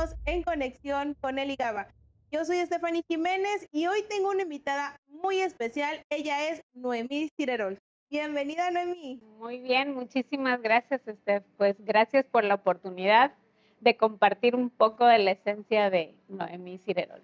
amigos en Conexión con Eli Gaba. Yo soy Stephanie Jiménez y hoy tengo una invitada muy especial. Ella es Noemí Cirerol. Bienvenida, Noemí. Muy bien, muchísimas gracias, Steph. Pues gracias por la oportunidad de compartir un poco de la esencia de Noemí Cirerol.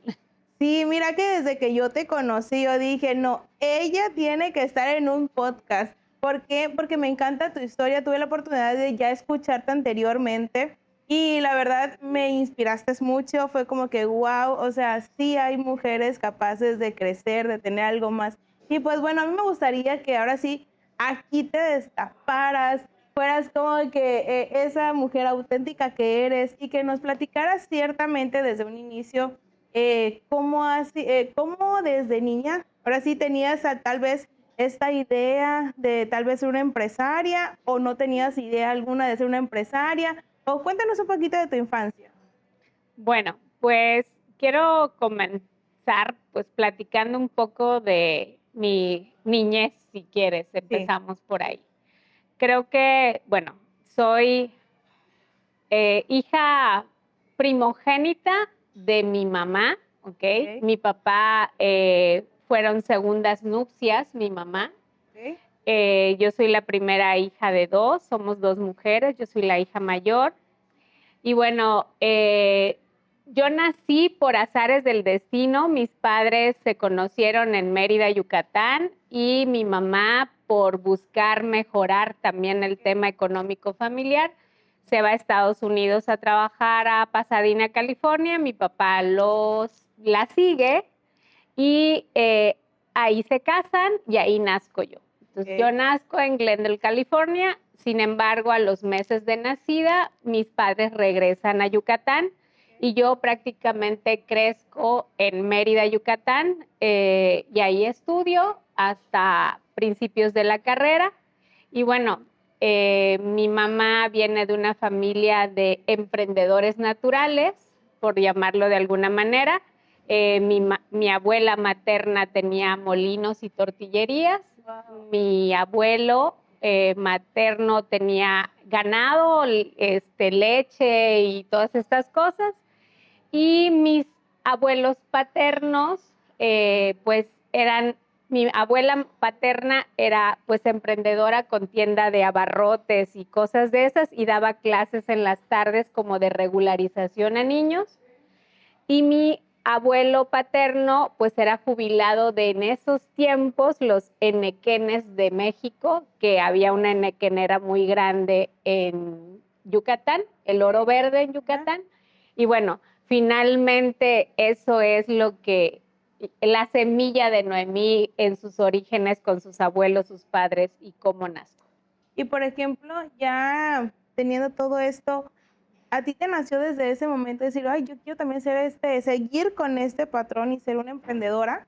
Sí, mira que desde que yo te conocí, yo dije, no, ella tiene que estar en un podcast. ¿Por qué? Porque me encanta tu historia. Tuve la oportunidad de ya escucharte anteriormente y la verdad me inspiraste mucho. Fue como que, wow, o sea, sí hay mujeres capaces de crecer, de tener algo más. Y pues bueno, a mí me gustaría que ahora sí, aquí te destaparas, fueras como que esa mujer auténtica que eres y que nos platicaras ciertamente desde un inicio cómo desde niña, ahora sí tenías tal vez esta idea de tal vez ser una empresaria o no tenías idea alguna de ser una empresaria, o cuéntanos un poquito de tu infancia. Bueno, pues quiero comenzar pues platicando un poco de mi niñez, si quieres, Sí, empezamos por ahí. Creo que, bueno, soy hija primogénita de mi mamá, ¿ok? ok, Mi papá fueron segundas nupcias, mi mamá. ok, Yo soy la primera hija de dos, somos dos mujeres, yo soy la hija mayor. Y bueno, yo nací por azares del destino, mis padres se conocieron en Mérida, Yucatán, y mi mamá, por buscar mejorar también el tema económico familiar, se va a Estados Unidos a trabajar a Pasadena, California. Mi papá la sigue y ahí se casan y ahí nazco yo. Entonces yo ok, nazco en Glendale, California. Sin embargo, a los meses de nacida, mis padres regresan a Yucatán y yo prácticamente crezco en Mérida, Yucatán, y ahí estudio hasta principios de la carrera. Y bueno, mi mamá viene de una familia de emprendedores naturales, por llamarlo de alguna manera. Mi abuela materna tenía molinos y tortillerías. wow, Mi abuelo materno tenía ganado, leche y todas estas cosas. Y mis abuelos paternos, pues eran, mi abuela paterna era pues emprendedora con tienda de abarrotes y cosas de esas y daba clases en las tardes como de regularización a niños. Y mi abuelo paterno, pues era jubilado de en esos tiempos los enequenes de México, que había una enequenera muy grande en Yucatán, el Oro Verde en ajá. Yucatán. Y bueno, finalmente eso es lo que, la semilla de Noemí en sus orígenes con sus abuelos, sus padres y cómo nació. Y por ejemplo, ya teniendo todo esto, ¿a ti te nació desde ese momento decir, ay, yo quiero también ser seguir con este patrón y ser una emprendedora?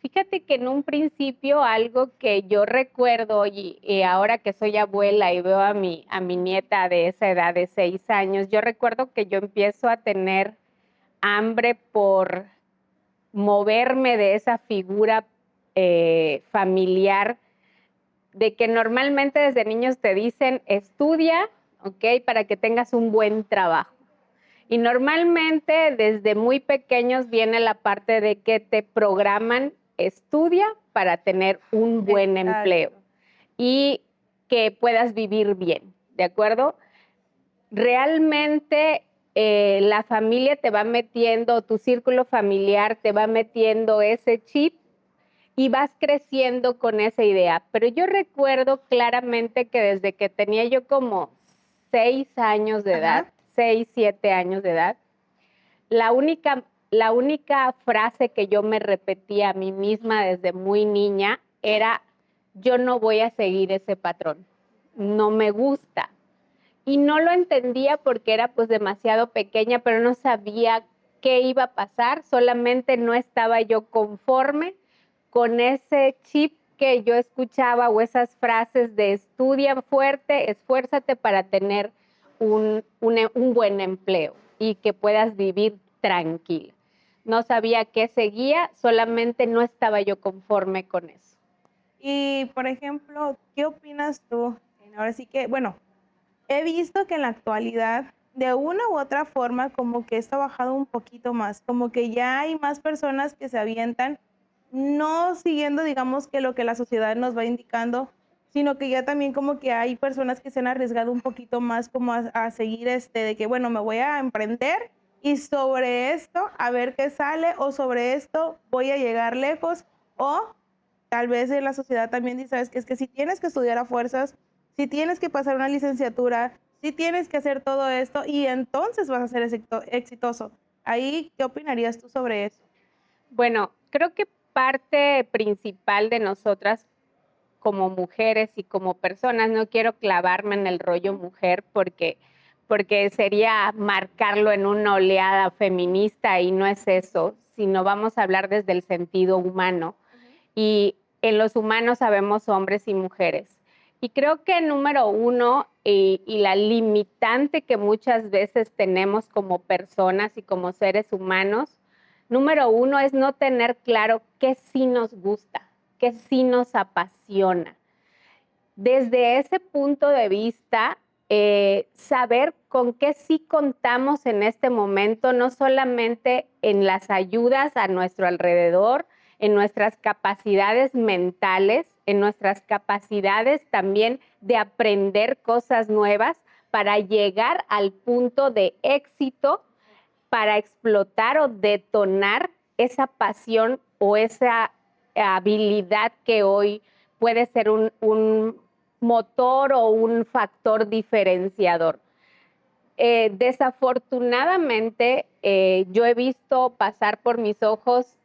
Fíjate que en un principio algo que yo recuerdo y ahora que soy abuela y veo a mi nieta de esa edad de 6 años, yo recuerdo que yo empiezo a tener hambre por moverme de esa figura familiar de que normalmente desde niños te dicen estudia, ¿ok? Para que tengas un buen trabajo. Y normalmente desde muy pequeños viene la parte de que te programan, estudia para tener un buen empleo Exacto. y que puedas vivir bien, ¿de acuerdo? Realmente la familia te va metiendo, tu círculo familiar te va metiendo ese chip y vas creciendo con esa idea. Pero yo recuerdo claramente que desde que tenía yo como 6 años de edad, Ajá. 6, 7 años de edad, la única frase que yo me repetía a mí misma desde muy niña era, yo no voy a seguir ese patrón, no me gusta. Y no lo entendía porque era pues demasiado pequeña, pero no sabía qué iba a pasar, solamente no estaba yo conforme con ese chip que yo escuchaba o esas frases de estudia fuerte, esfuérzate para tener un buen empleo y que puedas vivir tranquila. No sabía qué seguía, solamente no estaba yo conforme con eso. Y, por ejemplo, ¿qué opinas tú? Ahora sí que, bueno, he visto que en la actualidad de una u otra forma como que esto ha bajado un poquito más, como que ya hay más personas que se avientan, no siguiendo, digamos, que lo que la sociedad nos va indicando, sino que ya también como que hay personas que se han arriesgado un poquito más como a seguir de que, bueno, me voy a emprender y sobre esto a ver qué sale o sobre esto voy a llegar lejos o tal vez en la sociedad también dice, sabes que es que si tienes que estudiar a fuerzas, si tienes que pasar una licenciatura, si tienes que hacer todo esto y entonces vas a ser exitoso. Ahí, ¿qué opinarías tú sobre eso? Bueno, creo que parte principal de nosotras como mujeres y como personas, no quiero clavarme en el rollo mujer porque sería marcarlo en una oleada feminista y no es eso, sino vamos a hablar desde el sentido humano. Y en los humanos sabemos hombres y mujeres. Y creo que número uno, y la limitante que muchas veces tenemos como personas y como seres humanos, número uno es no tener claro qué sí nos gusta, qué sí nos apasiona. Desde ese punto de vista, saber con qué sí contamos en este momento, no solamente en las ayudas a nuestro alrededor, en nuestras capacidades mentales, en nuestras capacidades también de aprender cosas nuevas para llegar al punto de éxito, para explotar o detonar esa pasión o esa habilidad que hoy puede ser un motor o un factor diferenciador. Desafortunadamente, yo he visto pasar por mis ojos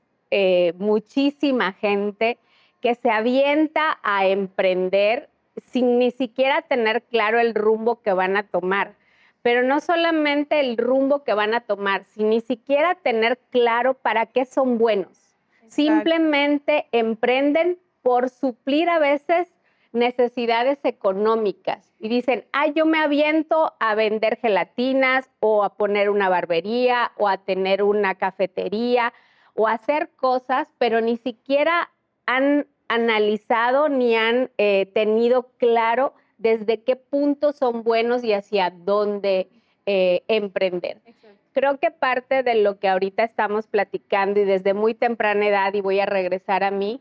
muchísima gente que se avienta a emprender sin ni siquiera tener claro el rumbo que van a tomar. Pero no solamente el rumbo que van a tomar, sin ni siquiera tener claro para qué son buenos. Exacto. Simplemente emprenden por suplir a veces necesidades económicas y dicen, yo me aviento a vender gelatinas o a poner una barbería o a tener una cafetería o a hacer cosas, pero ni siquiera han analizado ni han tenido claro desde qué punto son buenos y hacia dónde emprender. Exacto. Creo que parte de lo que ahorita estamos platicando y desde muy temprana edad, y voy a regresar a mí,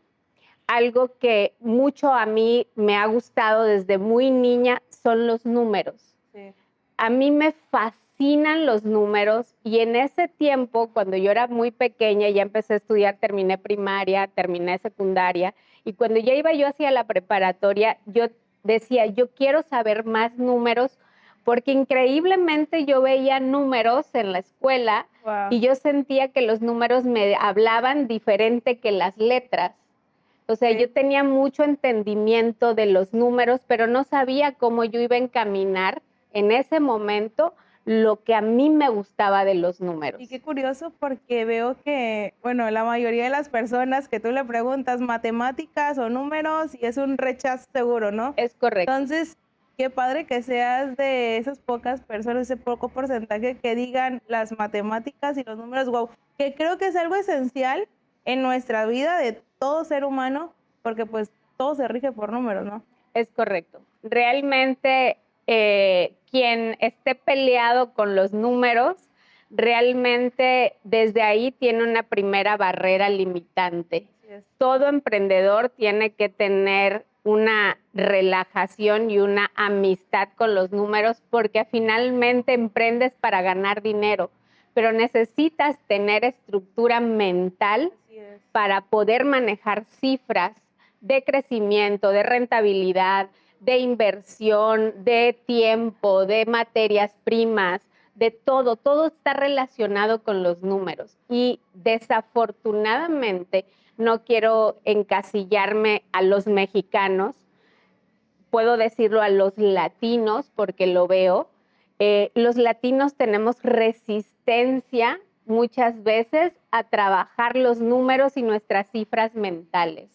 algo que mucho a mí me ha gustado desde muy niña son los números. Sí. A mí me fascinan los números y en ese tiempo, cuando yo era muy pequeña, ya empecé a estudiar, terminé primaria, terminé secundaria y cuando ya iba yo hacia la preparatoria, yo decía, yo quiero saber más números porque increíblemente yo veía números en la escuela. Wow. Y yo sentía que los números me hablaban diferente que las letras. O sea, yo tenía mucho entendimiento de los números, pero no sabía cómo yo iba a encaminar en ese momento lo que a mí me gustaba de los números. Y qué curioso porque veo que, bueno, la mayoría de las personas que tú le preguntas matemáticas o números y es un rechazo seguro, ¿no? Es correcto. Entonces, qué padre que seas de esas pocas personas, ese poco porcentaje que digan las matemáticas y los números, wow, que creo que es algo esencial en nuestra vida de todo ser humano, porque pues todo se rige por números, ¿no? Es correcto. Realmente quien esté peleado con los números, realmente desde ahí tiene una primera barrera limitante. Todo emprendedor tiene que tener una relajación y una amistad con los números porque finalmente emprendes para ganar dinero, pero necesitas tener estructura mental para poder manejar cifras de crecimiento, de rentabilidad, de inversión, de tiempo, de materias primas, de todo. Todo está relacionado con los números. Y desafortunadamente, no quiero encasillarme a los mexicanos, puedo decirlo a los latinos porque lo veo. Los latinos tenemos resistencia muchas veces a trabajar los números y nuestras cifras mentales.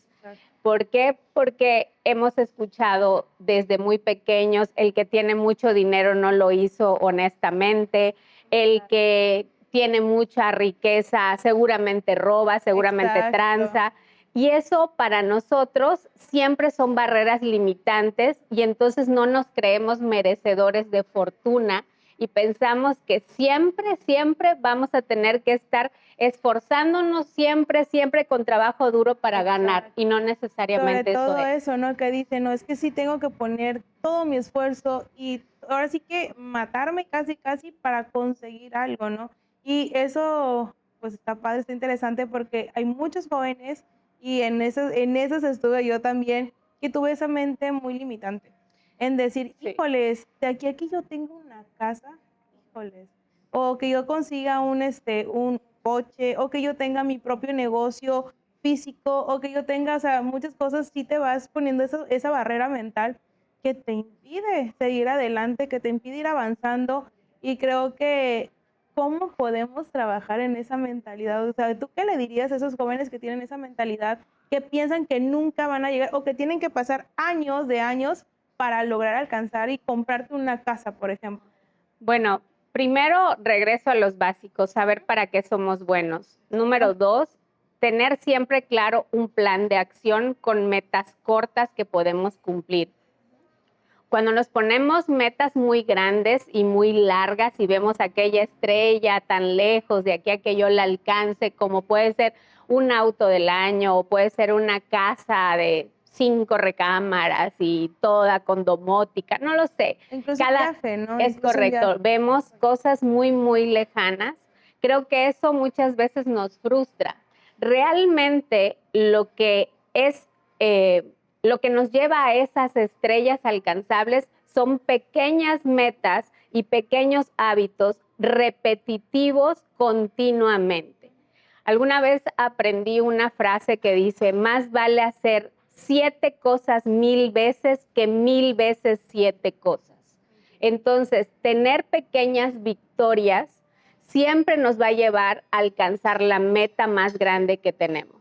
¿Por qué? Porque hemos escuchado desde muy pequeños, el que tiene mucho dinero no lo hizo honestamente, el que tiene mucha riqueza seguramente roba, seguramente tranza. Y eso para nosotros siempre son barreras limitantes y entonces no nos creemos merecedores de fortuna y pensamos que siempre, siempre vamos a tener que estar esforzándonos siempre, siempre con trabajo duro para ganar y no Sobre necesariamente eso todo es. eso, ¿no? Que dicen, no, es que sí tengo que poner todo mi esfuerzo y ahora sí que matarme casi, casi para conseguir algo, ¿no? Y eso, pues está padre, está interesante porque hay muchos jóvenes y en esos estuve yo también, que tuve esa mente muy limitante en decir, Sí. híjoles, de aquí a que yo tengo una casa, híjoles, o que yo consiga un coche, o que yo tenga mi propio negocio físico, o que yo tenga, o sea, muchas cosas, sí te vas poniendo esa barrera mental que te impide seguir adelante, que te impide ir avanzando. Y creo que, ¿cómo podemos trabajar en esa mentalidad? O sea, ¿tú qué le dirías a esos jóvenes que tienen esa mentalidad, que piensan que nunca van a llegar o que tienen que pasar años de años para lograr alcanzar y comprarte una casa, por ejemplo? Bueno, primero regreso a los básicos, saber para qué somos buenos. Número 2, tener siempre claro un plan de acción con metas cortas que podemos cumplir. Cuando nos ponemos metas muy grandes y muy largas y vemos aquella estrella tan lejos, de aquí a que yo la alcance, como puede ser un auto del año o puede ser una casa de 5 recámaras y toda con domótica, no lo sé. Incluso un viaje, ¿no? Es Incluso un viaje. correcto, vemos cosas muy, muy lejanas. Creo que eso muchas veces nos frustra. Realmente eh, lo que nos lleva a esas estrellas alcanzables son pequeñas metas y pequeños hábitos repetitivos continuamente. Alguna vez aprendí una frase que dice, más vale hacer 7 cosas 1000 veces que 1000 veces 7 cosas. Entonces, tener pequeñas victorias siempre nos va a llevar a alcanzar la meta más grande que tenemos.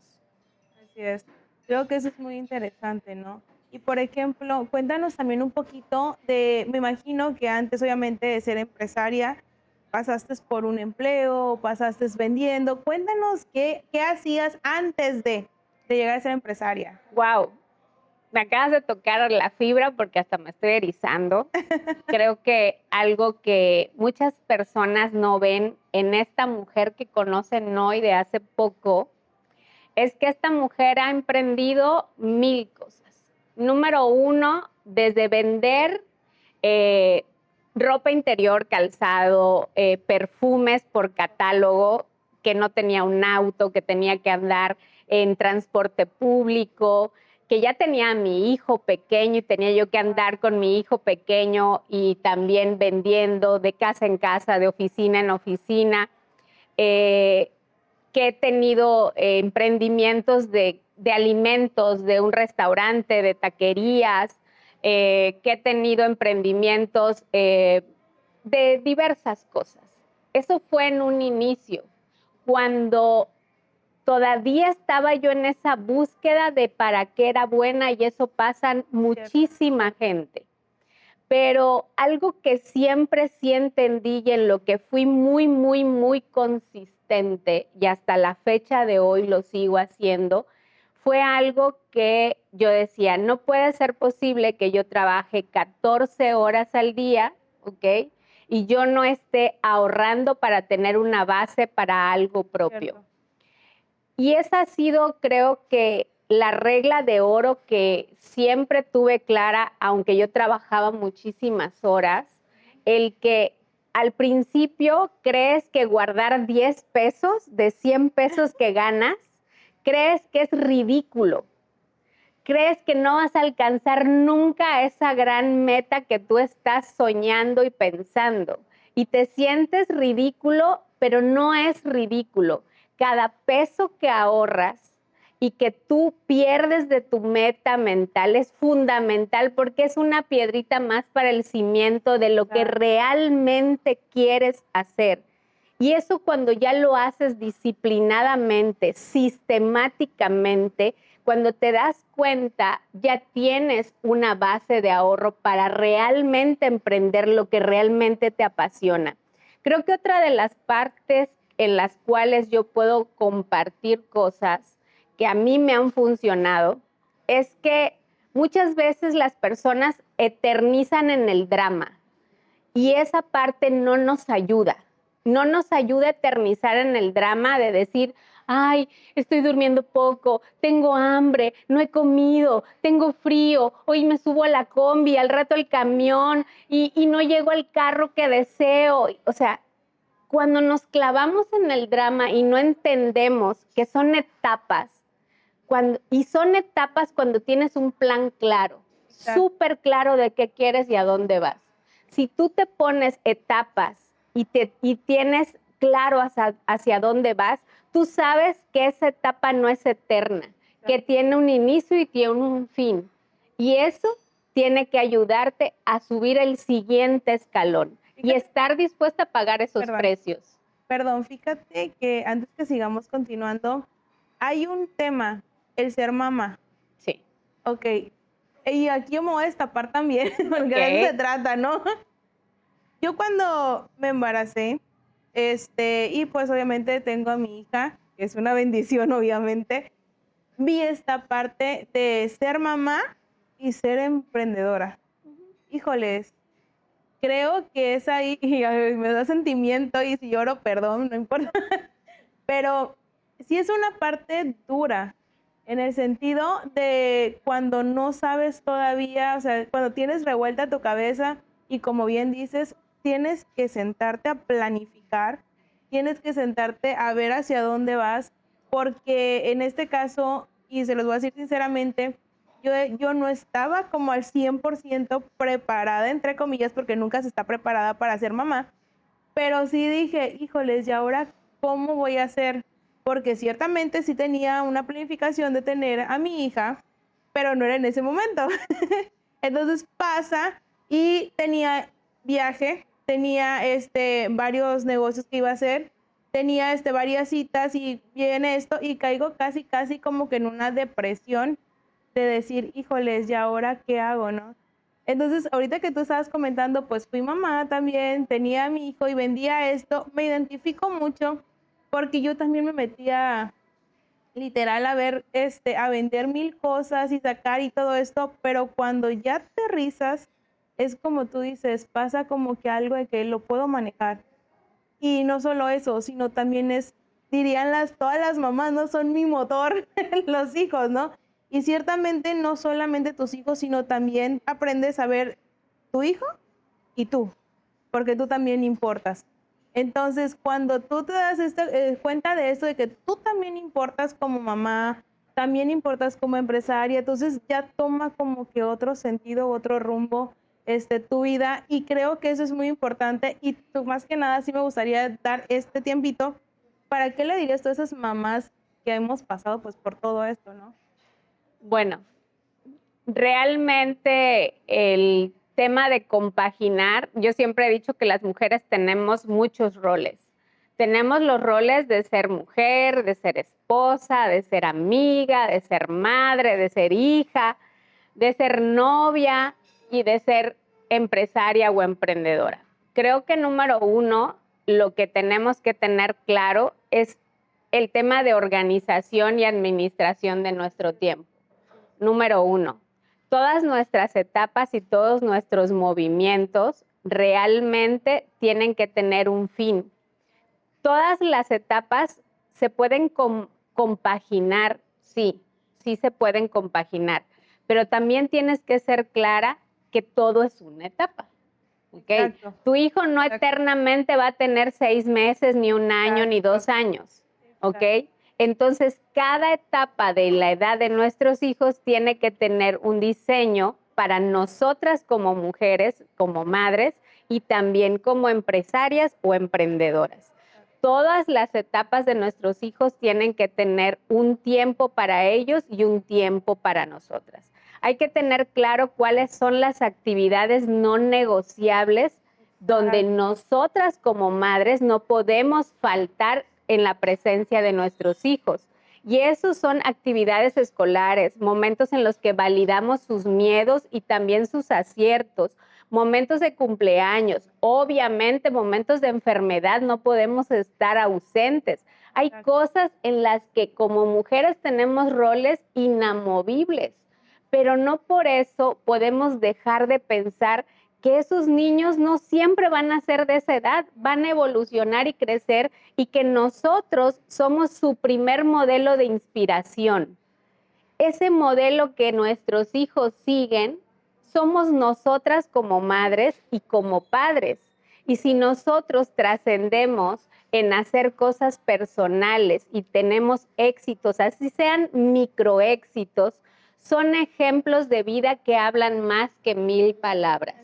Así es. Creo que eso es muy interesante, ¿no? Y por ejemplo, cuéntanos también un poquito me imagino que antes obviamente de ser empresaria, pasaste por un empleo, pasaste vendiendo. Cuéntanos qué hacías antes de llegar a ser empresaria. Wow, me acabas de tocar la fibra porque hasta me estoy erizando. Creo que algo que muchas personas no ven en esta mujer que conocen hoy de hace poco es que esta mujer ha emprendido 1000 cosas. Número 1, desde vender eh, ropa interior, calzado, perfumes por catálogo, que no tenía un auto, que tenía que andar en transporte público, que ya tenía a mi hijo pequeño y tenía yo que andar con mi hijo pequeño y también vendiendo de casa en casa, de oficina en oficina. Eh, que he tenido emprendimientos de alimentos, de un restaurante, de taquerías, que he tenido emprendimientos de diversas cosas. Eso fue en un inicio, cuando todavía estaba yo en esa búsqueda de para qué era buena y eso pasa ¿Cierto? muchísima gente. Pero algo que siempre sí entendí y en lo que fui muy, muy, muy consistente y hasta la fecha de hoy lo sigo haciendo, fue algo que yo decía, no puede ser posible que yo trabaje 14 horas al día, ¿ok? Y yo no esté ahorrando para tener una base para algo propio. ¿Cierto? Y esa ha sido, creo que, la regla de oro que siempre tuve clara, aunque yo trabajaba muchísimas horas, el que al principio crees que guardar 10 pesos de 100 pesos que ganas, crees que es ridículo. Crees que no vas a alcanzar nunca esa gran meta que tú estás soñando y pensando. Y te sientes ridículo, pero no es ridículo. Cada peso que ahorras y que tú pierdes de tu meta mental es fundamental porque es una piedrita más para el cimiento de lo que Claro. realmente quieres hacer. Y eso cuando ya lo haces disciplinadamente, sistemáticamente, cuando te das cuenta, ya tienes una base de ahorro para realmente emprender lo que realmente te apasiona. Creo que otra de las partes en las cuales yo puedo compartir cosas que a mí me han funcionado es que muchas veces las personas eternizan en el drama Y esa parte no nos ayuda a eternizar en el drama de decir, ay, estoy durmiendo poco, tengo hambre, no he comido, tengo frío, hoy me subo a la combi, al rato al camión y no llego al carro que deseo. O sea, cuando nos clavamos en el drama y no entendemos que son etapas, y son etapas cuando tienes un plan claro, súper claro de qué quieres y a dónde vas. Si tú te pones etapas y tienes claro hacia dónde vas, tú sabes que esa etapa no es eterna, que tiene un inicio y tiene un fin. Y eso tiene que ayudarte a subir el siguiente escalón y estar dispuesta a pagar esos precios. Perdón, fíjate que antes que sigamos continuando, hay un tema, el ser mamá. Sí. Ok. Y aquí yo me voy a destapar también, porque de eso se trata, ¿no? Yo cuando me embaracé, y pues obviamente tengo a mi hija, que es una bendición, obviamente, vi esta parte de ser mamá y ser emprendedora. Híjoles, creo que es ahí, y ay, me da sentimiento y si lloro, perdón, no importa, pero sí es una parte dura, en el sentido de cuando no sabes todavía, o sea, cuando tienes revuelta tu cabeza y como bien dices, tienes que sentarte a planificar, tienes que sentarte a ver hacia dónde vas, porque en este caso, y se los voy a decir sinceramente, yo no estaba como al 100% preparada, entre comillas, porque nunca se está preparada para ser mamá, pero sí dije, híjoles, ¿y ahora cómo voy a hacer? Porque ciertamente sí tenía una planificación de tener a mi hija, pero no era en ese momento. Entonces pasa y tenía viaje, tenía varios negocios que iba a hacer, tenía varias citas y viene esto y caigo casi como que en una depresión de decir, híjoles, ¿y ahora qué hago, no? Entonces, ahorita que tú estabas comentando, pues fui mamá también, tenía a mi hijo y vendía esto, me identifico mucho porque yo también me metía literal a ver, a vender mil cosas y sacar y todo esto, pero cuando ya aterrizas, es como tú dices, pasa como que algo de que lo puedo manejar. Y no solo eso, sino también dirían todas las mamás, ¿no? Son mi motor, los hijos, ¿no? Y ciertamente no solamente tus hijos, sino también aprendes a ver tu hijo y tú, porque tú también importas. Entonces, cuando tú te das cuenta de esto, de que tú también importas como mamá, también importas como empresaria, entonces ya toma como que otro sentido, otro rumbo, tu vida, y creo que eso es muy importante, y tú más que nada sí me gustaría dar este tiempito, ¿para qué le dirías tú a esas mamás que hemos pasado pues por todo esto, no? Bueno, realmente el tema de compaginar, yo siempre he dicho que las mujeres tenemos muchos roles. Tenemos los roles de ser mujer, de ser esposa, de ser amiga, de ser madre, de ser hija, de ser novia y de ser empresaria o emprendedora. Creo que número uno, lo que tenemos que tener claro es el tema de organización y administración de nuestro tiempo. Número uno, todas nuestras etapas y todos nuestros movimientos realmente tienen que tener un fin. Todas las etapas se pueden compaginar, sí se pueden compaginar, pero también tienes que ser clara que todo es una etapa. ¿Okay? Exacto. Tu hijo no eternamente va a tener 6 meses, ni un año, ni 2 años. ¿Ok? Entonces, cada etapa de la edad de nuestros hijos tiene que tener un diseño para nosotras como mujeres, como madres y también como empresarias o emprendedoras. Todas las etapas de nuestros hijos tienen que tener un tiempo para ellos y un tiempo para nosotras. Hay que tener claro cuáles son las actividades no negociables donde nosotras como madres no podemos faltar en la presencia de nuestros hijos. Y esos son actividades escolares, momentos en los que validamos sus miedos y también sus aciertos, momentos de cumpleaños, obviamente momentos de enfermedad, no podemos estar ausentes. Hay cosas en las que como mujeres tenemos roles inamovibles, pero no por eso podemos dejar de pensar que esos niños no siempre van a ser de esa edad, van a evolucionar y crecer, y que nosotros somos su primer modelo de inspiración. Ese modelo que nuestros hijos siguen, somos nosotras como madres y como padres. Y si nosotros trascendemos en hacer cosas personales y tenemos éxitos, así sean microéxitos, son ejemplos de vida que hablan más que 1000 palabras.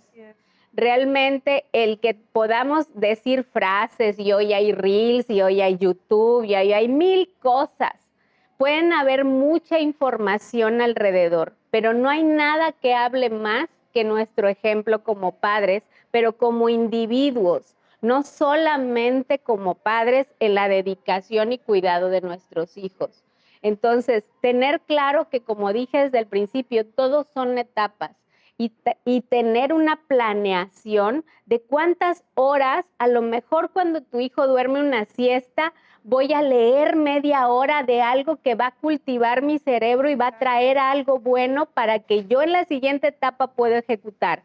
Realmente el que podamos decir frases, y hoy hay Reels, y hoy hay YouTube, y hoy hay 1000 cosas. Pueden haber mucha información alrededor, pero no hay nada que hable más que nuestro ejemplo como padres, pero como individuos, no solamente como padres en la dedicación y cuidado de nuestros hijos. Entonces, tener claro que, como dije desde el principio, todos son etapas. Y tener una planeación de cuántas horas, a lo mejor cuando tu hijo duerme una siesta, voy a leer media hora de algo que va a cultivar mi cerebro y va a traer algo bueno para que yo en la siguiente etapa pueda ejecutar.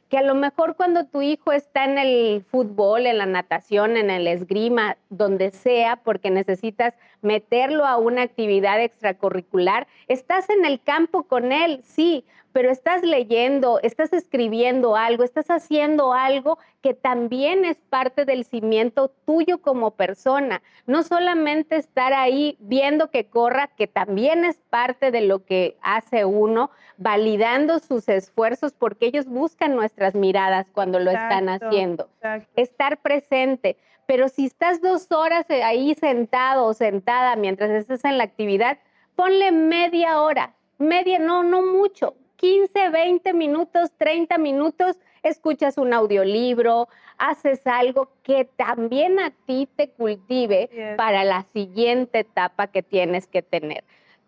Que a lo mejor cuando tu hijo está en el fútbol, en la natación, en el esgrima, donde sea, porque necesitas meterlo a una actividad extracurricular, estás en el campo con él, sí, pero estás leyendo, estás escribiendo algo, estás haciendo algo que también es parte del cimiento tuyo como persona. No solamente estar ahí viendo que corra, que también es parte de lo que hace uno, validando sus esfuerzos, porque ellos buscan nuestras miradas cuando lo están haciendo. Exacto. Estar presente. Pero si estás 2 horas ahí sentado o sentada mientras estás en la actividad, ponle media hora, no mucho, 15, 20 minutos, 30 minutos, escuchas un audiolibro, haces algo que también a ti te cultive para la siguiente etapa que tienes que tener.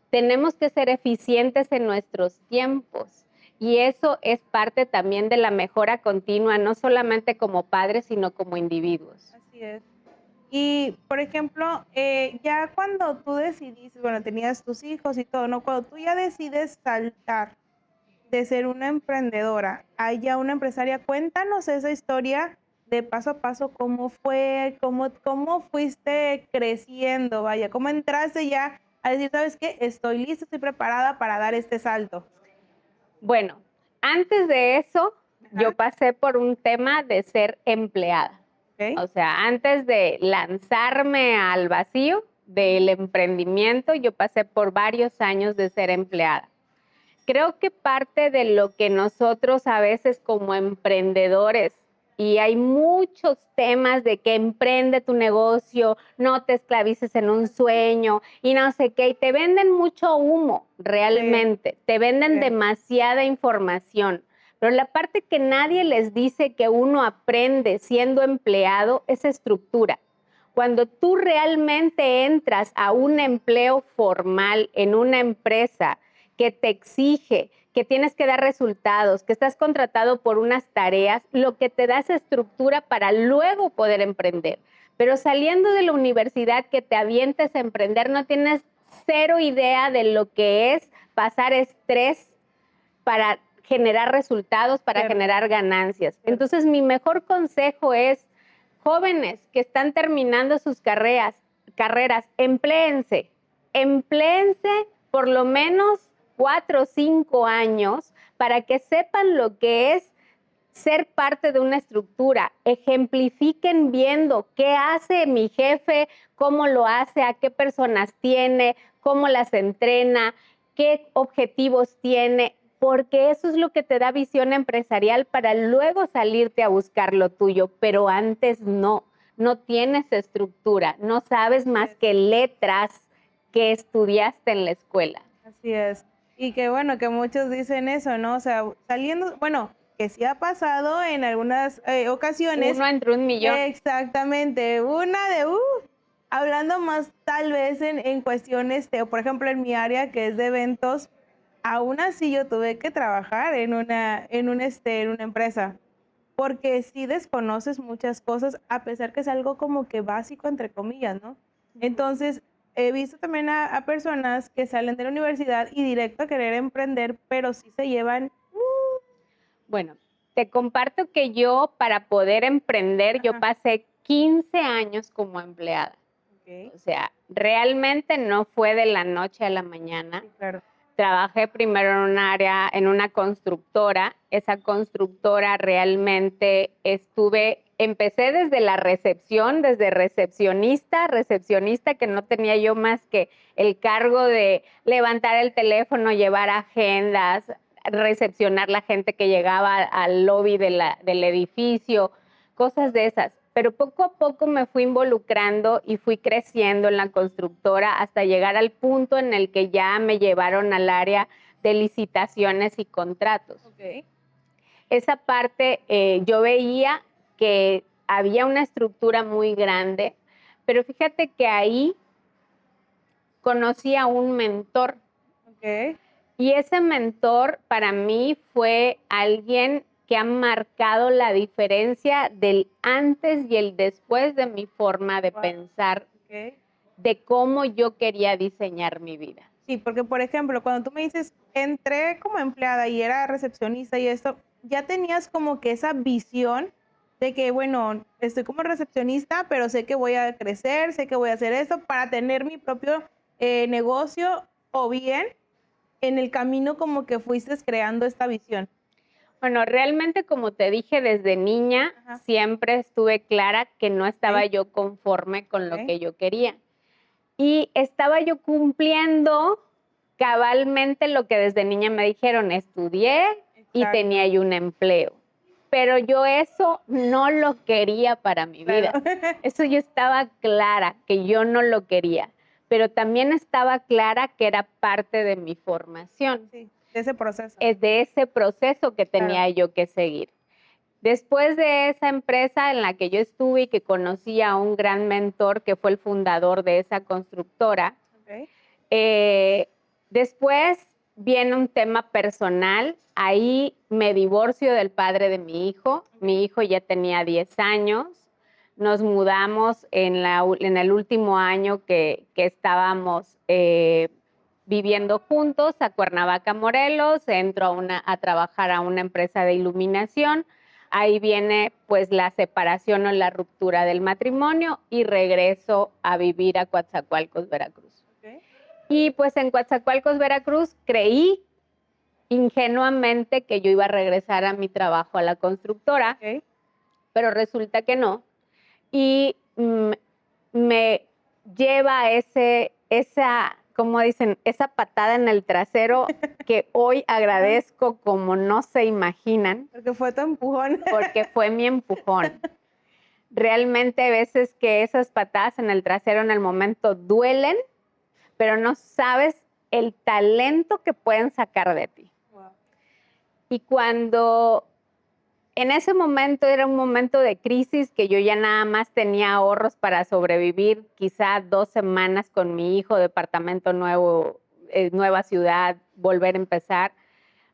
Tenemos que ser eficientes en nuestros tiempos, y eso es parte también de la mejora continua, no solamente como padres, sino como individuos. Así es. Y, por ejemplo, ya cuando tú decidiste, bueno, tenías tus hijos y todo, ¿no? Cuando tú ya decides saltar de ser una emprendedora a ya una empresaria, cuéntanos esa historia de paso a paso, cómo fue, cómo fuiste creciendo, vaya, cómo entraste ya a decir, ¿sabes qué? Estoy lista, estoy preparada para dar este salto. Bueno, antes de eso, yo pasé por un tema de ser empleada. O sea, antes de lanzarme al vacío del emprendimiento, yo pasé por varios años de ser empleada. Creo que parte de lo que nosotros a veces como emprendedores, y hay muchos temas de que emprende tu negocio, no te esclavices en un sueño y no sé qué, y te venden mucho humo realmente, te venden demasiada información. Pero la parte que nadie les dice que uno aprende siendo empleado es estructura. Cuando tú realmente entras a un empleo formal en una empresa que te exige, que tienes que dar resultados, que estás contratado por unas tareas, lo que te da esa estructura para luego poder emprender. Pero saliendo de la universidad que te avientes a emprender, no tienes cero idea de lo que es pasar estrés para generar resultados, para generar ganancias. Entonces, mi mejor consejo es, jóvenes que están terminando sus carreras, empléense por lo menos 4 o 5 años para que sepan lo que es ser parte de una estructura, ejemplifiquen viendo qué hace mi jefe, cómo lo hace, a qué personas tiene, cómo las entrena, qué objetivos tiene, porque eso es lo que te da visión empresarial para luego salirte a buscar lo tuyo, pero antes no tienes estructura, no sabes más que letras que estudiaste en la escuela. Así es. Y que bueno, que muchos dicen eso, ¿no? O sea, saliendo, bueno, que sí ha pasado en algunas ocasiones. Uno entre un millón. Exactamente, hablando más tal vez en cuestiones, por ejemplo, en mi área que es de eventos, aún así yo tuve que trabajar en una empresa, porque sí desconoces muchas cosas, a pesar que es algo como que básico, entre comillas, ¿no? Entonces, he visto también a personas que salen de la universidad y directo a querer emprender, pero sí se llevan. Bueno, te comparto que yo, para poder emprender, yo pasé 15 años como empleada. Ok. O sea, realmente no fue de la noche a la mañana. Sí, claro. Trabajé primero en un área, en una constructora. Esa constructora realmente empecé desde la recepción, desde recepcionista, que no tenía yo más que el cargo de levantar el teléfono, llevar agendas, recepcionar la gente que llegaba al lobby del edificio, cosas de esas. Pero poco a poco me fui involucrando y fui creciendo en la constructora hasta llegar al punto en el que ya me llevaron al área de licitaciones y contratos. Ok. Esa parte yo veía que había una estructura muy grande, pero fíjate que ahí conocí a un mentor. Ok. Y ese mentor para mí fue alguien que ha marcado la diferencia del antes y el después de mi forma de Wow. pensar, Ok. de cómo yo quería diseñar mi vida. Sí, porque por ejemplo, cuando tú me dices, entré como empleada y era recepcionista y esto, ya tenías como que esa visión de que, bueno, estoy como recepcionista, pero sé que voy a crecer, sé que voy a hacer esto para tener mi propio negocio, o bien en el camino como que fuiste creando esta visión. Bueno, realmente, como te dije, desde niña Ajá. siempre estuve clara que no estaba Ok. yo conforme con lo Ok. que yo quería. Y estaba yo cumpliendo cabalmente lo que desde niña me dijeron: estudié y Exacto. tenía yo un empleo. Pero yo eso no lo quería para mi vida. Claro. Eso yo estaba clara que yo no lo quería, pero también estaba clara que era parte de mi formación. Sí, de ese proceso. Es de ese proceso que tenía Claro. yo que seguir. Después de esa empresa en la que yo estuve y que conocí a un gran mentor que fue el fundador de esa constructora, Ok. después viene un tema personal. Ahí me divorcio del padre de mi hijo. Mi hijo ya tenía 10 años. Nos mudamos en el último año que estábamos viviendo juntos a Cuernavaca, Morelos. Entro a trabajar a una empresa de iluminación. Ahí viene pues la separación o la ruptura del matrimonio y regreso a vivir a Coatzacoalcos, Veracruz. Ok. Y pues en Coatzacoalcos, Veracruz, creí ingenuamente que yo iba a regresar a mi trabajo a la constructora, Ok. pero resulta que no. Y me lleva como dicen, esa patada en el trasero que hoy agradezco como no se imaginan, Porque fue tu empujón. porque fue mi empujón. Realmente hay veces que esas patadas en el trasero en el momento duelen, pero no sabes el talento que pueden sacar de ti. Wow. Y cuando en ese momento era un momento de crisis que yo ya nada más tenía ahorros para sobrevivir, quizá 2 semanas con mi hijo, departamento nuevo, nueva ciudad, volver a empezar.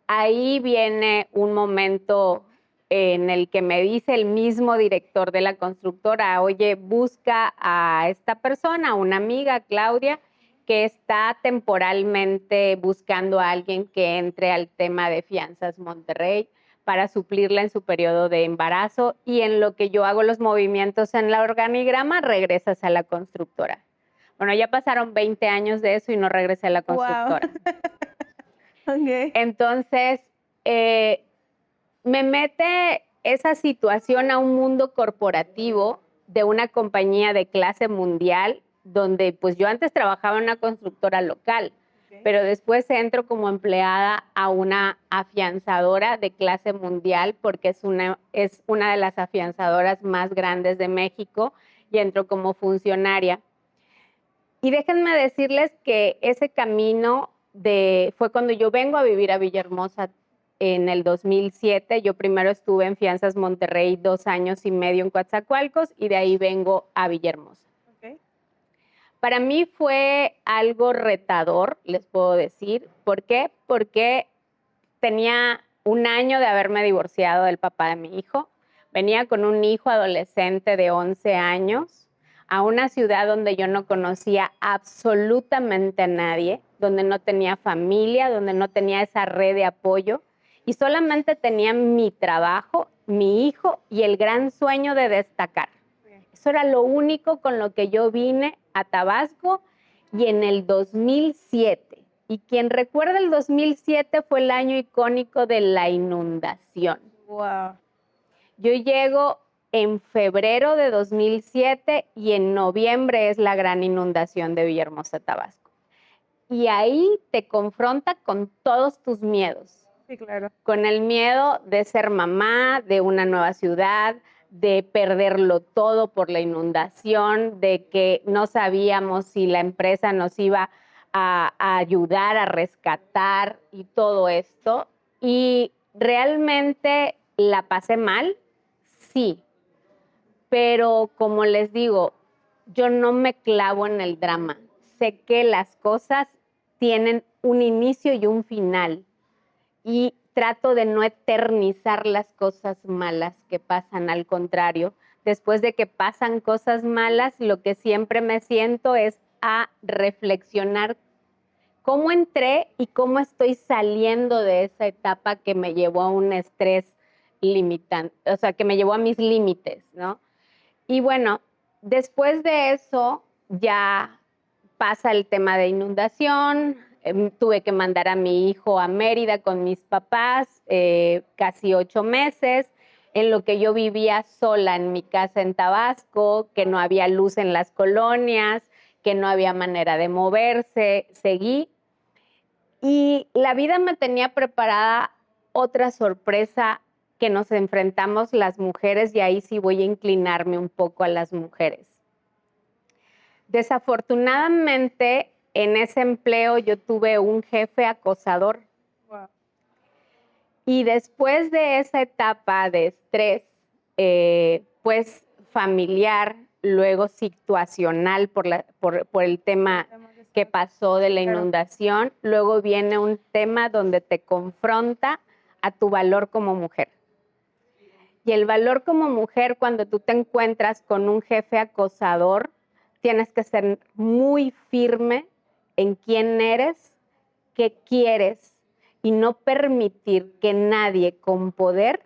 Ahí viene un momento en el que me dice el mismo director de la constructora: oye, busca a esta persona, una amiga, Claudia, que está temporalmente buscando a alguien que entre al tema de Fianzas Monterrey para suplirla en su periodo de embarazo, y en lo que yo hago los movimientos en la organigrama, regresas a la constructora. Bueno, ya pasaron 20 años de eso y no regresé a la Wow. constructora. Ok. Entonces, me mete esa situación a un mundo corporativo de una compañía de clase mundial, donde pues yo antes trabajaba en una constructora local, Ok. pero después entro como empleada a una afianzadora de clase mundial, porque es una de las afianzadoras más grandes de México, y entro como funcionaria. Y déjenme decirles que ese camino fue cuando yo vengo a vivir a Villahermosa en el 2007. Yo primero estuve en Fianzas Monterrey 2 años y medio en Coatzacoalcos, y de ahí vengo a Villahermosa. Ok. Para mí fue algo retador, les puedo decir. ¿Por qué? Porque tenía 1 año de haberme divorciado del papá de mi hijo. Venía con un hijo adolescente de 11 años a una ciudad donde yo no conocía absolutamente a nadie, donde no tenía familia, donde no tenía esa red de apoyo. y solamente tenía mi trabajo, mi hijo y el gran sueño de destacar. Eso era lo único con lo que yo vine a Tabasco y en el 2007. Y quien recuerda el 2007 fue el año icónico de la inundación. Wow. Yo llego en febrero de 2007 y en noviembre es la gran inundación de Villahermosa, Tabasco. Y ahí te confronta con todos tus miedos. Sí, claro. Con el miedo de ser mamá, de una nueva ciudad, de perderlo todo por la inundación, de que no sabíamos si la empresa nos iba a ayudar a rescatar y todo esto. Y realmente la pasé mal, sí, pero como les digo, yo no me clavo en el drama. Sé que las cosas tienen un inicio y un final y trato de no eternizar las cosas malas que pasan. Al contrario, después de que pasan cosas malas, lo que siempre me siento es a reflexionar cómo entré y cómo estoy saliendo de esa etapa que me llevó a un estrés limitante, o sea, que me llevó a mis límites, ¿no? Y bueno, después de eso ya pasa el tema de inundación, tuve que mandar a mi hijo a Mérida con mis papás, casi 8 meses, en lo que yo vivía sola en mi casa en Tabasco, que no había luz en las colonias, que no había manera de moverse, seguí. Y la vida me tenía preparada otra sorpresa que nos enfrentamos las mujeres, y ahí sí voy a inclinarme un poco a las mujeres. Desafortunadamente, en ese empleo yo tuve un jefe acosador. Wow. Y después de esa etapa de estrés, pues familiar, luego situacional por el tema que pasó de la inundación, luego viene un tema donde te confronta a tu valor como mujer. Y el valor como mujer, cuando tú te encuentras con un jefe acosador, tienes que ser muy firme en quién eres, qué quieres y no permitir que nadie con poder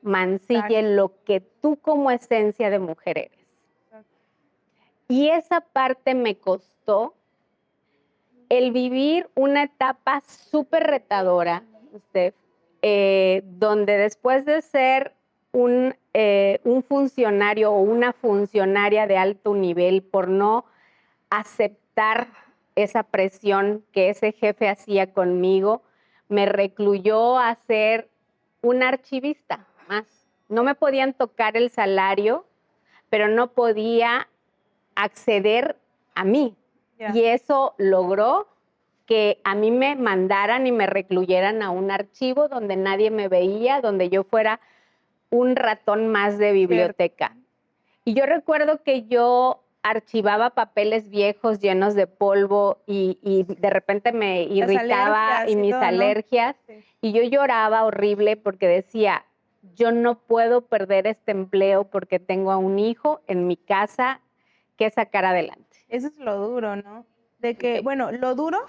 mancille lo que tú como esencia de mujer eres. Y esa parte me costó el vivir una etapa súper retadora, Steph, donde después de ser un funcionario o una funcionaria de alto nivel por no aceptar esa presión que ese jefe hacía conmigo, me recluyó a ser una archivista más. No me podían tocar el salario, pero no podía acceder a mí. Yeah. Y eso logró que a mí me mandaran y me recluyeran a un archivo donde nadie me veía, donde yo fuera un ratón más de biblioteca. Cierto. Y yo recuerdo que yo archivaba papeles viejos llenos de polvo y de repente me irritaba y mis alergias, ¿no? Sí. Y yo lloraba horrible porque decía, yo no puedo perder este empleo porque tengo a un hijo en mi casa que sacar adelante. Eso es lo duro, ¿no? De que, sí. Bueno, lo duro,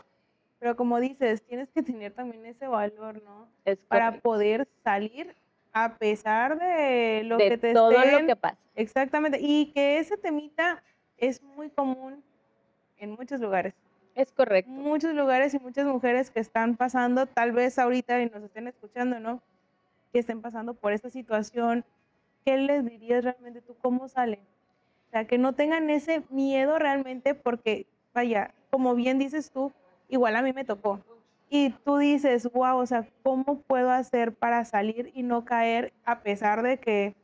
pero como dices, tienes que tener también ese valor, ¿no? Es para poder salir a pesar de lo de que te todo estén, lo que pasa. Exactamente, y que ese temita es muy común en muchos lugares. Es correcto. Muchos lugares y muchas mujeres que están pasando, tal vez ahorita y nos estén escuchando, ¿no? Que estén pasando por esta situación. ¿Qué les dirías realmente tú? ¿Cómo salen? O sea, que no tengan ese miedo realmente porque, vaya, como bien dices tú, igual a mí me tocó. Y tú dices, wow, o sea, ¿cómo puedo hacer para salir y no caer a pesar de que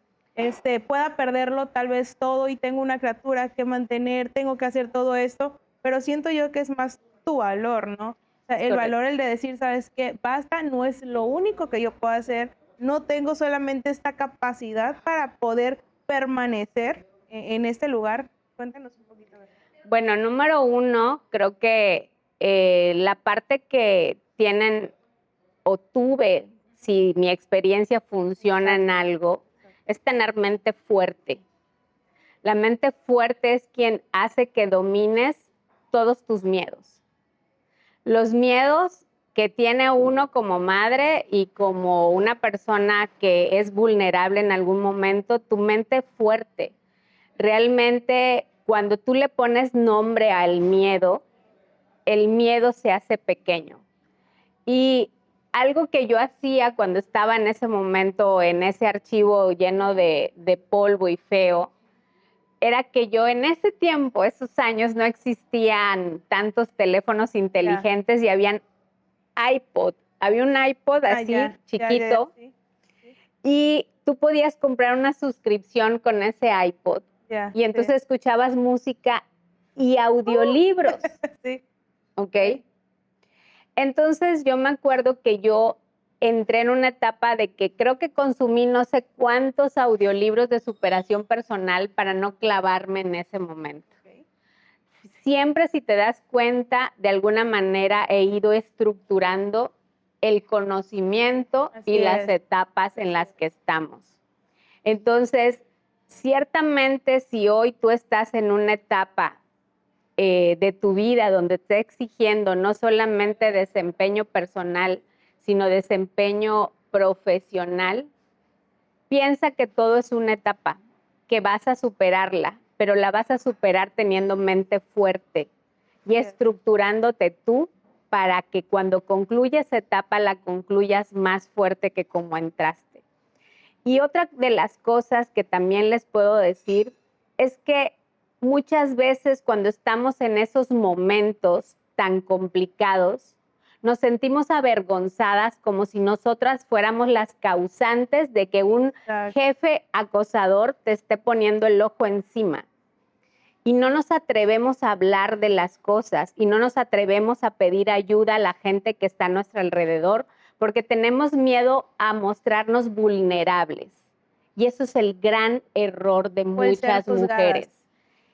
pueda perderlo tal vez todo y tengo una criatura que mantener, tengo que hacer todo esto? Pero siento yo que es más tu valor, ¿no? O sea, el valor, el de decir, ¿sabes qué? Basta, no es lo único que yo puedo hacer. No tengo solamente esta capacidad para poder permanecer en este lugar. Cuéntanos un poquito. Bueno, número uno, creo que la parte que tienen o tuve, si mi experiencia funciona en algo, es tener mente fuerte. La mente fuerte es quien hace que domines todos tus miedos. Los miedos que tiene uno como madre y como una persona que es vulnerable en algún momento, tu mente fuerte. Realmente, cuando tú le pones nombre al miedo, el miedo se hace pequeño. Y algo que yo hacía cuando estaba en ese momento, en ese archivo lleno de polvo y feo, era que yo en ese tiempo, esos años, no existían tantos teléfonos inteligentes y habían iPod. Había un iPod así chiquito sí, sí, y tú podías comprar una suscripción con ese iPod y entonces escuchabas música y audiolibros, sí. ¿ok? Entonces yo me acuerdo que yo entré en una etapa de que creo que consumí no sé cuántos audiolibros de superación personal para no clavarme en ese momento. Okay. Siempre, si te das cuenta, de alguna manera he ido estructurando el conocimiento y las etapas en las que estamos. Entonces, ciertamente si hoy tú estás en una etapa de tu vida donde te está exigiendo no solamente desempeño personal, sino desempeño profesional, piensa que todo es una etapa, que vas a superarla, pero la vas a superar teniendo mente fuerte y estructurándote tú para que cuando concluya esa etapa la concluyas más fuerte que como entraste. Y otra de las cosas que también les puedo decir es que muchas veces cuando estamos en esos momentos tan complicados, nos sentimos avergonzadas como si nosotras fuéramos las causantes de que un jefe acosador te esté poniendo el ojo encima. Y no nos atrevemos a hablar de las cosas y no nos atrevemos a pedir ayuda a la gente que está a nuestro alrededor porque tenemos miedo a mostrarnos vulnerables. Y eso es el gran error de muchas mujeres.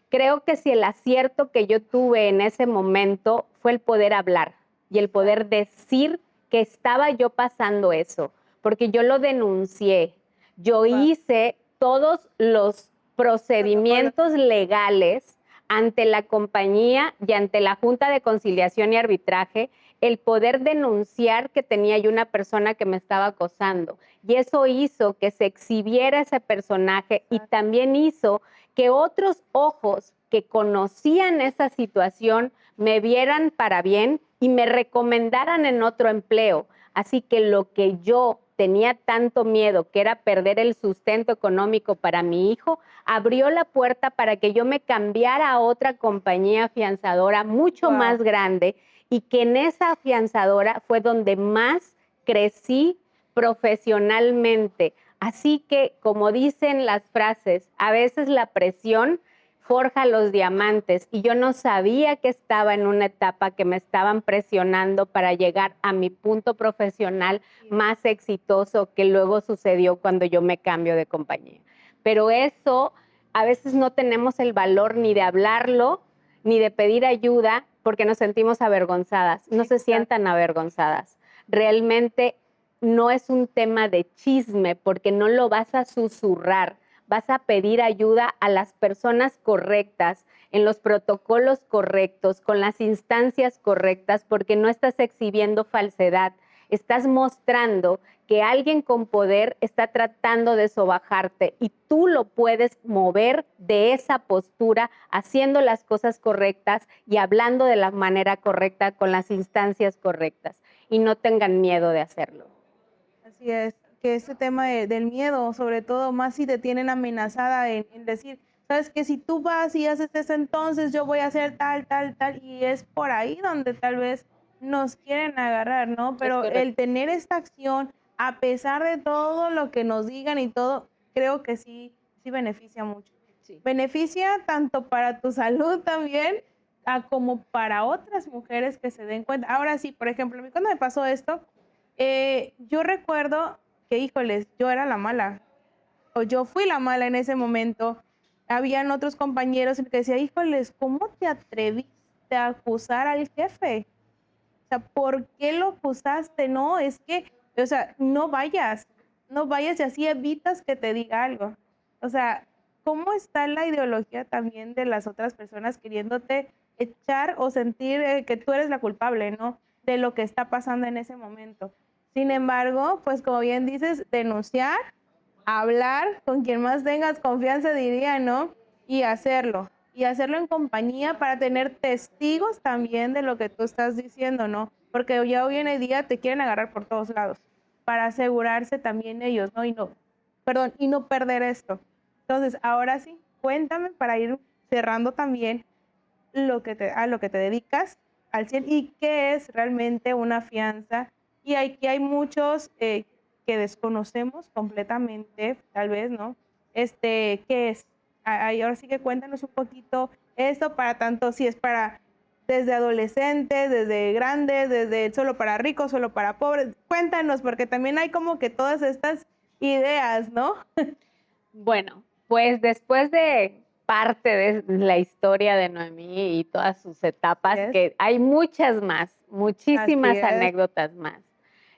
Creo que si el acierto que yo tuve en ese momento fue el poder hablar y el poder decir que estaba yo pasando eso, porque yo lo denuncié, yo hice todos los procedimientos legales ante la compañía y ante la Junta de Conciliación y Arbitraje, el poder denunciar que tenía yo una persona que me estaba acosando. Y eso hizo que se exhibiera ese personaje y también hizo que otros ojos que conocían esa situación me vieran para bien y me recomendaran en otro empleo. Así que lo que yo tenía tanto miedo, que era perder el sustento económico para mi hijo, abrió la puerta para que yo me cambiara a otra compañía afianzadora mucho más grande y que en esa afianzadora fue donde más crecí profesionalmente. Así que, como dicen las frases, a veces la presión forja los diamantes y yo no sabía que estaba en una etapa que me estaban presionando para llegar a mi punto profesional más exitoso que luego sucedió cuando yo me cambio de compañía. Pero eso a veces no tenemos el valor ni de hablarlo ni de pedir ayuda porque nos sentimos avergonzadas. No se sientan avergonzadas. Realmente no es un tema de chisme porque no lo vas a susurrar. Vas a pedir ayuda a las personas correctas, en los protocolos correctos, con las instancias correctas, porque no estás exhibiendo falsedad. Estás mostrando que alguien con poder está tratando de sobajarte y tú lo puedes mover de esa postura, haciendo las cosas correctas y hablando de la manera correcta con las instancias correctas. Y no tengan miedo de hacerlo. Así es, que este tema del miedo, sobre todo más si te tienen amenazada en decir, sabes que si tú vas y haces eso, entonces yo voy a hacer tal, tal, tal, y es por ahí donde tal vez nos quieren agarrar, ¿no? Pero el tener esta acción, a pesar de todo lo que nos digan y todo, creo que sí, sí beneficia mucho. Sí. Beneficia tanto para tu salud también, como para otras mujeres que se den cuenta. Ahora sí, por ejemplo, a mí cuando me pasó esto, yo recuerdo que, híjoles, yo era la mala, o yo fui la mala en ese momento. Habían otros compañeros que decían, híjoles, ¿cómo te atreviste a acusar al jefe? O sea, ¿por qué lo acusaste? No, es que, o sea, no vayas y así evitas que te diga algo. O sea, ¿cómo está la ideología también de las otras personas queriéndote echar o sentir que tú eres la culpable, ¿no? de lo que está pasando en ese momento. Sin embargo, pues como bien dices, denunciar, hablar con quien más tengas confianza, diría, ¿no? Y hacerlo en compañía para tener testigos también de lo que tú estás diciendo, ¿no? Porque ya hoy en día te quieren agarrar por todos lados para asegurarse también ellos, ¿no? Y no perder esto. Entonces, ahora sí, cuéntame para ir cerrando también a lo que te dedicas al 100 y qué es realmente una fianza. Y aquí hay muchos que desconocemos completamente, tal vez, ¿no? ¿Qué es? Ahora sí que cuéntanos un poquito esto para tanto, si es para desde adolescentes, desde grandes, desde solo para ricos, solo para pobres. Cuéntanos, porque también hay como que todas estas ideas, ¿no? Bueno, pues después de parte de la historia de Noemí y todas sus Así etapas, es, que hay muchas más, así muchísimas es. anécdotas más.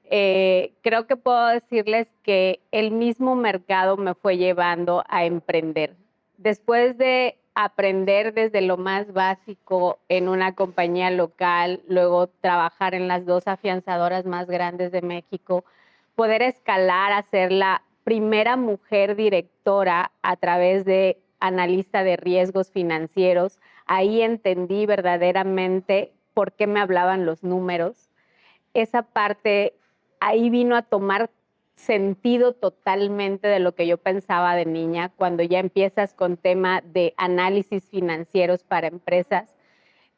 Creo que puedo decirles que el mismo mercado me fue llevando a emprender. Después de aprender desde lo más básico en una compañía local, luego trabajar en las 2 afianzadoras más grandes de México, poder escalar a ser la primera mujer directora a través de analista de riesgos financieros. Ahí entendí verdaderamente por qué me hablaban los números. Esa parte ahí vino a tomar sentido totalmente de lo que yo pensaba de niña, cuando ya empiezas con tema de análisis financieros para empresas.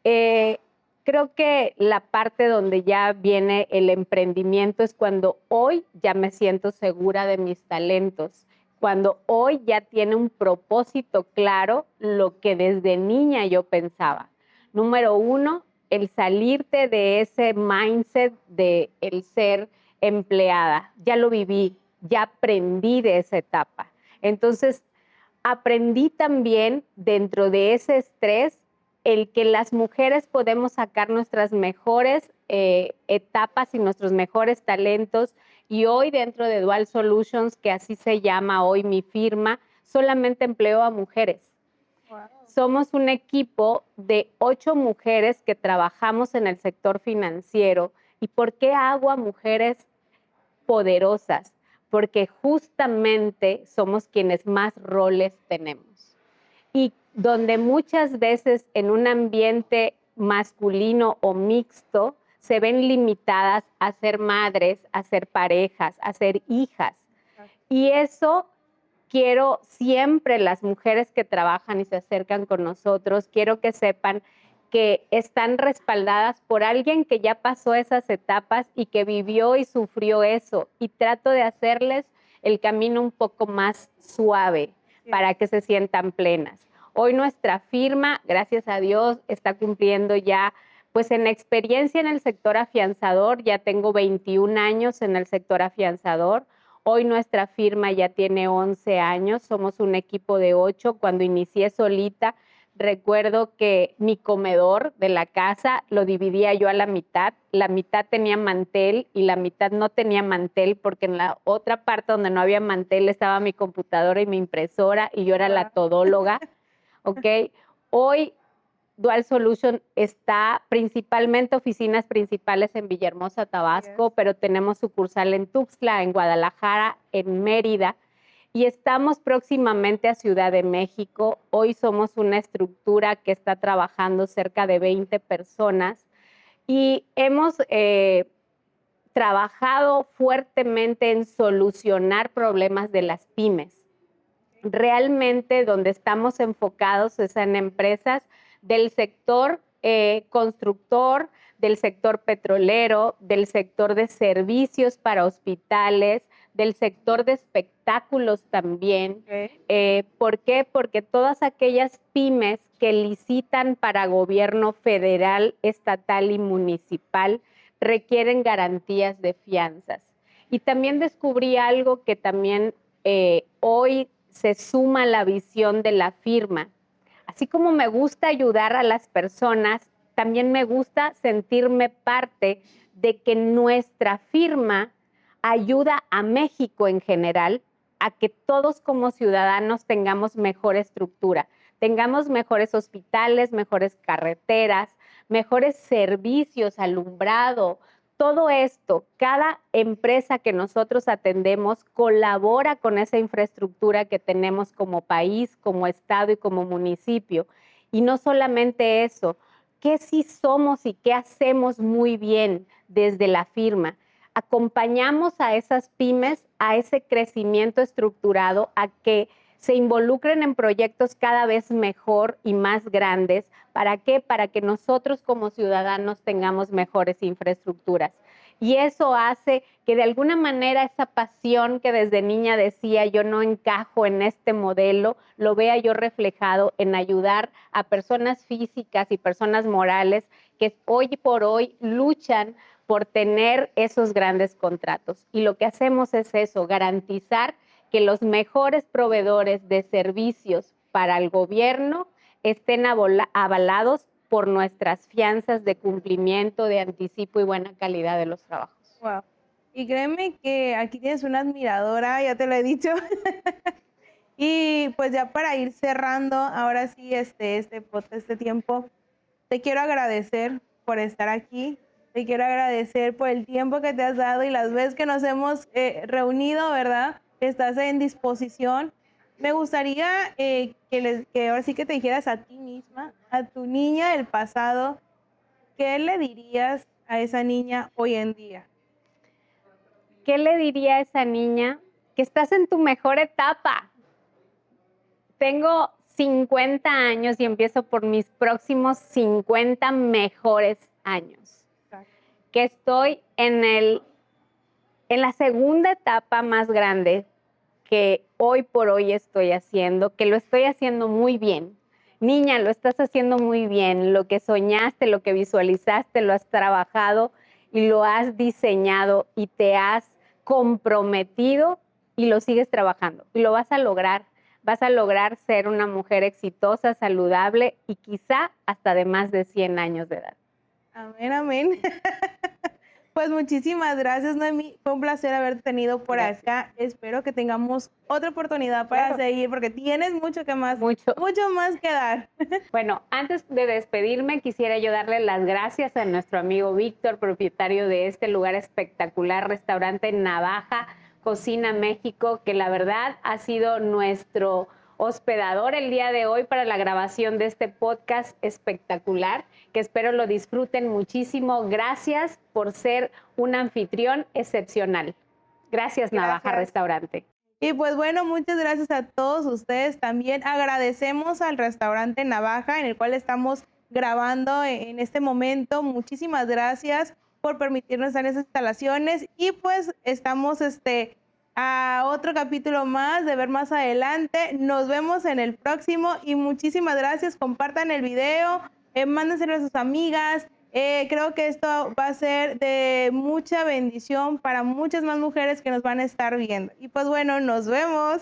Eh, Creo que la parte donde ya viene el emprendimiento es cuando hoy ya me siento segura de mis talentos, cuando hoy ya tiene un propósito claro lo que desde niña yo pensaba. Número 1, el salirte de ese mindset de el ser empleada. Ya lo viví, ya aprendí de esa etapa. Entonces, aprendí también dentro de ese estrés el que las mujeres podemos sacar nuestras mejores etapas y nuestros mejores talentos. Y hoy dentro de Dual Solutions, que así se llama hoy mi firma, solamente empleo a mujeres. Wow. Somos un equipo de 8 mujeres que trabajamos en el sector financiero. ¿Y por qué hago a mujeres poderosas? Porque justamente somos quienes más roles tenemos. Y donde muchas veces en un ambiente masculino o mixto se ven limitadas a ser madres, a ser parejas, a ser hijas. Y eso quiero siempre las mujeres que trabajan y se acercan con nosotros, quiero que sepan que están respaldadas por alguien que ya pasó esas etapas y que vivió y sufrió eso. Y trato de hacerles el camino un poco más suave para que se sientan plenas. Hoy nuestra firma, gracias a Dios, está cumpliendo ya, pues en experiencia en el sector afianzador, ya tengo 21 años en el sector afianzador. Hoy nuestra firma ya tiene 11 años, somos un equipo de 8. Cuando inicié solita, recuerdo que mi comedor de la casa lo dividía yo a la mitad tenía mantel y la mitad no tenía mantel, porque en la otra parte donde no había mantel estaba mi computadora y mi impresora y yo era la todóloga, ¿ok? Hoy Dual Solution está principalmente oficinas principales en Villahermosa, Tabasco, pero tenemos sucursal en Tuxtla, en Guadalajara, en Mérida, y estamos próximamente a Ciudad de México. Hoy somos una estructura que está trabajando cerca de 20 personas y hemos trabajado fuertemente en solucionar problemas de las pymes. Realmente donde estamos enfocados es en empresas del sector constructor, del sector petrolero, del sector de servicios para hospitales, del sector de espectáculos también. ¿Por qué? Porque todas aquellas pymes que licitan para gobierno federal, estatal y municipal requieren garantías de fianzas. Y también descubrí algo que también hoy se suma a la visión de la firma. Así como me gusta ayudar a las personas, también me gusta sentirme parte de que nuestra firma ayuda a México en general a que todos como ciudadanos tengamos mejor estructura, tengamos mejores hospitales, mejores carreteras, mejores servicios, alumbrado, todo esto. Cada empresa que nosotros atendemos colabora con esa infraestructura que tenemos como país, como estado y como municipio. Y no solamente eso, ¿qué sí somos y qué hacemos muy bien desde la firma? Acompañamos a esas pymes a ese crecimiento estructurado, a que se involucren en proyectos cada vez mejor y más grandes. ¿Para qué? Para que nosotros como ciudadanos tengamos mejores infraestructuras. Y eso hace que de alguna manera esa pasión que desde niña decía yo no encajo en este modelo, lo vea yo reflejado en ayudar a personas físicas y personas morales que hoy por hoy luchan por tener esos grandes contratos. Y lo que hacemos es eso, garantizar que los mejores proveedores de servicios para el gobierno estén avalados por nuestras fianzas de cumplimiento, de anticipo y buena calidad de los trabajos. Wow. Y créeme que aquí tienes una admiradora, ya te lo he dicho. Y pues ya para ir cerrando, ahora sí, este tiempo, te quiero agradecer por estar aquí. Te quiero agradecer por el tiempo que te has dado y las veces que nos hemos reunido, ¿verdad? Estás en disposición. Me gustaría que ahora sí que te dijeras a ti misma, a tu niña del pasado, ¿qué le dirías a esa niña hoy en día? ¿Qué le diría a esa niña? Que estás en tu mejor etapa. Tengo 50 años y empiezo por mis próximos 50 mejores años. Que estoy en la segunda etapa más grande que hoy por hoy estoy haciendo, que lo estoy haciendo muy bien. Niña, lo estás haciendo muy bien. Lo que soñaste, lo que visualizaste, lo has trabajado y lo has diseñado y te has comprometido y lo sigues trabajando. Y lo vas a lograr. Vas a lograr ser una mujer exitosa, saludable y quizá hasta de más de 100 años de edad. Amén, amén. Pues muchísimas gracias, Noemí. Fue un placer haberte tenido por acá. Espero que tengamos otra oportunidad para seguir, porque tienes mucho más que dar. Bueno, antes de despedirme, quisiera yo darle las gracias a nuestro amigo Víctor, propietario de este lugar espectacular, Restaurante Navaja, Cocina México, que la verdad ha sido nuestro hospedador el día de hoy para la grabación de este podcast espectacular, que espero lo disfruten muchísimo. Gracias por ser un anfitrión excepcional. Gracias, Navaja Restaurante. Y pues bueno, muchas gracias a todos ustedes. También agradecemos al Restaurante Navaja, en el cual estamos grabando en este momento. Muchísimas gracias por permitirnos estar en esas instalaciones. Y pues estamos a otro capítulo más de ver más adelante. Nos vemos en el próximo y muchísimas gracias. Compartan el video, mándenselo a sus amigas. Creo que esto va a ser de mucha bendición para muchas más mujeres que nos van a estar viendo. Y pues bueno, nos vemos.